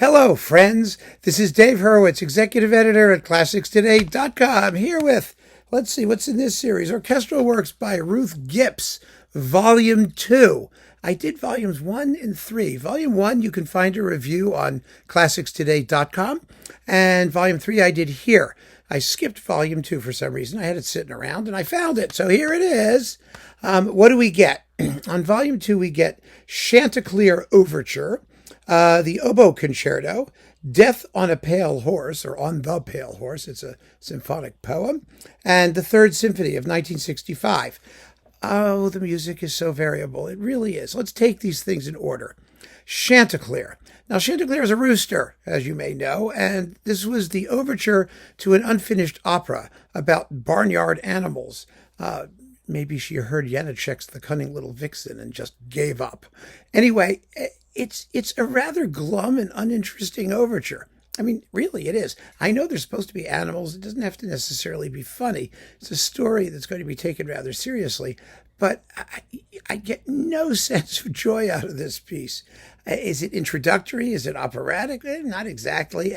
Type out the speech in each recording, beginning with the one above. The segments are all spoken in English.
Hello, friends. This is Dave Hurwitz, executive editor at ClassicsToday.com, here with, let's see, what's in this series? Orchestral Works by Ruth Gipps, Volume 2. I did Volumes 1 and 3. Volume 1, you can find a review on ClassicsToday.com, and Volume 3 I did here. I skipped Volume 2 for some reason. I had it sitting around, and I found it. So here it is. What do we get? On Volume 2, we get Chanticleer Overture, the Oboe Concerto, Death on a Pale Horse, or On the Pale Horse, it's a symphonic poem, and the Third Symphony of 1965. Oh, the music is so variable. It really is. Let's take these things in order. Chanticleer. Now, Chanticleer is a rooster, as you may know, and this was the overture to an unfinished opera about barnyard animals. Maybe she heard Janacek's The Cunning Little Vixen and just gave up. Anyway, it's a rather glum and uninteresting overture. I mean, really, it is. I know there's supposed to be animals. It doesn't have to necessarily be funny. It's a story that's going to be taken rather seriously, but I get no sense of joy out of this piece. Is it introductory? Is it operatic? Not exactly.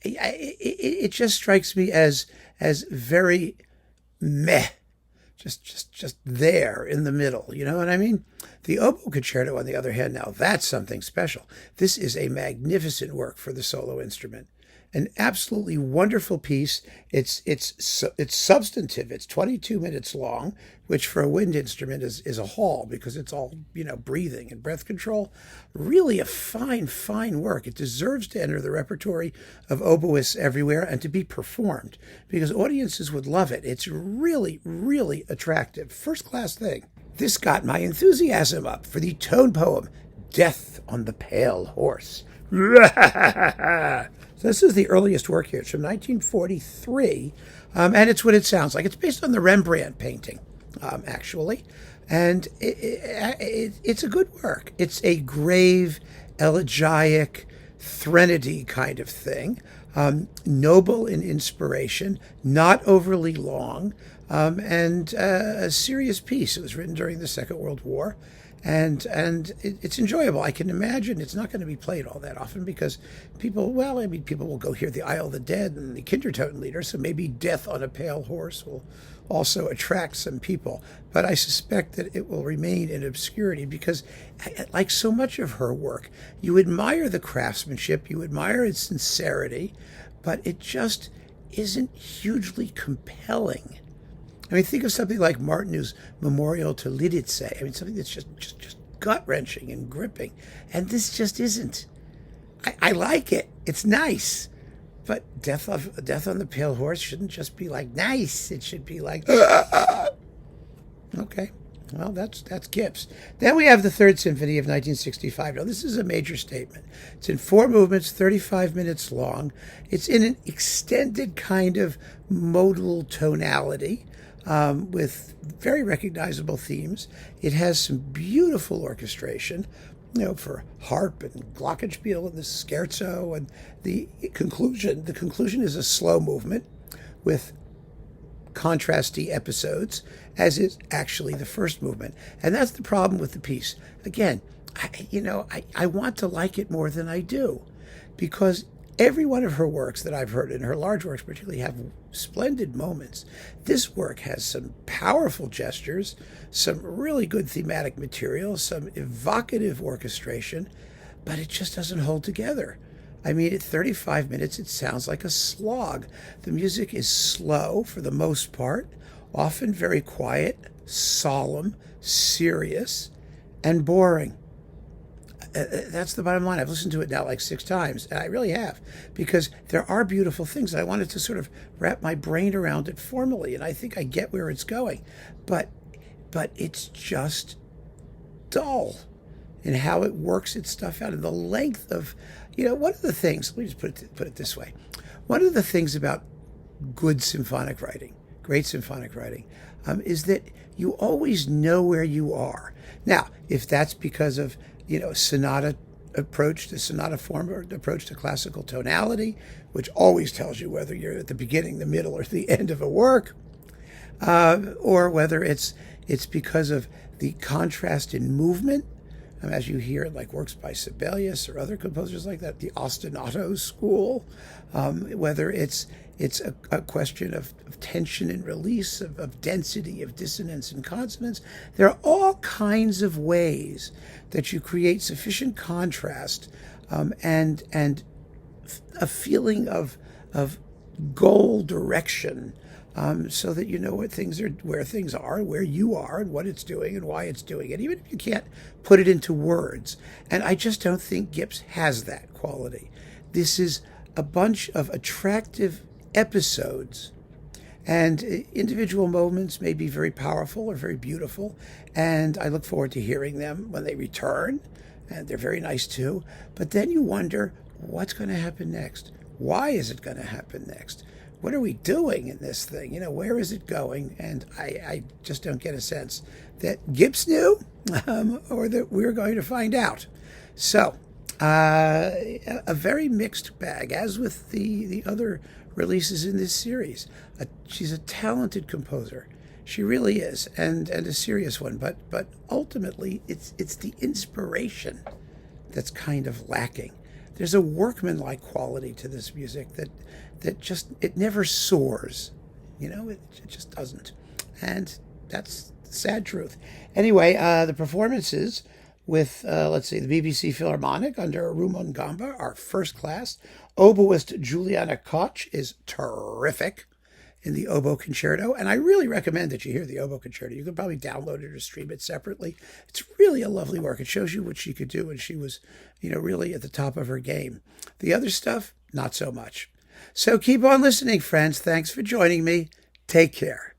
It just strikes me as very meh. Just there in the middle, you know what I mean? The Oboe Concerto, on the other hand, now that's something special. This is a magnificent work for the solo instrument. An absolutely wonderful piece. It's substantive. It's 22 minutes long, which for a wind instrument is a haul because it's all, breathing and breath control. Really a fine, fine work. It deserves to enter the repertory of oboists everywhere and to be performed because audiences would love it. It's really, really attractive. First-class thing. This got my enthusiasm up for the tone poem, Death on the Pale Horse. So this is the earliest work here. It's from 1943, and it's what it sounds like. It's based on the Rembrandt painting, actually, and it's a good work. It's a grave, elegiac, threnody kind of thing, noble in inspiration, not overly long, and a serious piece. It was written during the Second World War. And it's enjoyable. I can imagine it's not going to be played all that often because people will go hear the Isle of the Dead and the Kindertotenlieder, so maybe Death on a Pale Horse will also attract some people. But I suspect that it will remain in obscurity because, like so much of her work, you admire the craftsmanship, you admire its sincerity, but it just isn't hugely compelling. I mean, think of something like Martinu's Memorial to Lidice. I mean, something that's just gut-wrenching and gripping. And this just isn't. I like it. It's nice. But Death on the Pale Horse shouldn't just be like nice. It should be like, Okay. Well, that's Gipps. Then we have the Third Symphony of 1965. Now, this is a major statement. It's in 4 movements, 35 minutes long. It's in an extended kind of modal tonality. With very recognizable themes. It has some beautiful orchestration, for harp and glockenspiel and the scherzo, and the conclusion. The conclusion is a slow movement with contrasty episodes, as is actually the first movement. And that's the problem with the piece. Again, I want to like it more than I do, because every one of her works that I've heard, and her large works particularly, have splendid moments. This work has some powerful gestures, some really good thematic material, some evocative orchestration, but it just doesn't hold together. I mean, at 35 minutes, it sounds like a slog. The music is slow for the most part, often very quiet, solemn, serious, and boring. That's the bottom line. I've listened to it now like 6 times, and I really have, because there are beautiful things. I wanted to sort of wrap my brain around it formally, and I think I get where it's going. But it's just dull in how it works its stuff out, and the length of, one of the things, let me just put it this way. One of the things about good symphonic writing, great symphonic writing, is that you always know where you are. Now, if that's because of sonata approach to sonata form or approach to classical tonality, which always tells you whether you're at the beginning, the middle, or the end of a work, or whether it's because of the contrast in movement as you hear in like works by Sibelius or other composers like that, the ostinato school, whether it's a question of tension and release, of density, of dissonance and consonance. There are all kinds of ways that you create sufficient contrast and a feeling of goal direction, so that you know where things are, where you are, and what it's doing, and why it's doing it, even if you can't put it into words. And I just don't think Gipps has that quality. This is a bunch of attractive episodes, and individual moments may be very powerful or very beautiful, and I look forward to hearing them when they return, and they're very nice too. But then you wonder, what's going to happen next? Why is it going to happen next? What are we doing in this thing? Where is it going? And I just don't get a sense that Gipps knew, or that we're going to find out. So, a very mixed bag, as with the other releases in this series. She's a talented composer. She really is, and a serious one. But ultimately, it's the inspiration that's kind of lacking. There's a workmanlike quality to this music that just, it never soars. It just doesn't. And that's the sad truth. Anyway, the performances with, let's see, the BBC Philharmonic under Rumon Gamba are first class. Oboist Juliana Koch is terrific in the Oboe Concerto, and I really recommend that you hear the Oboe Concerto. You can probably download it or stream it separately. It's really a lovely work. It shows you what she could do when she was, really at the top of her game. The other stuff, not so much. So keep on listening, friends. Thanks for joining me. Take care.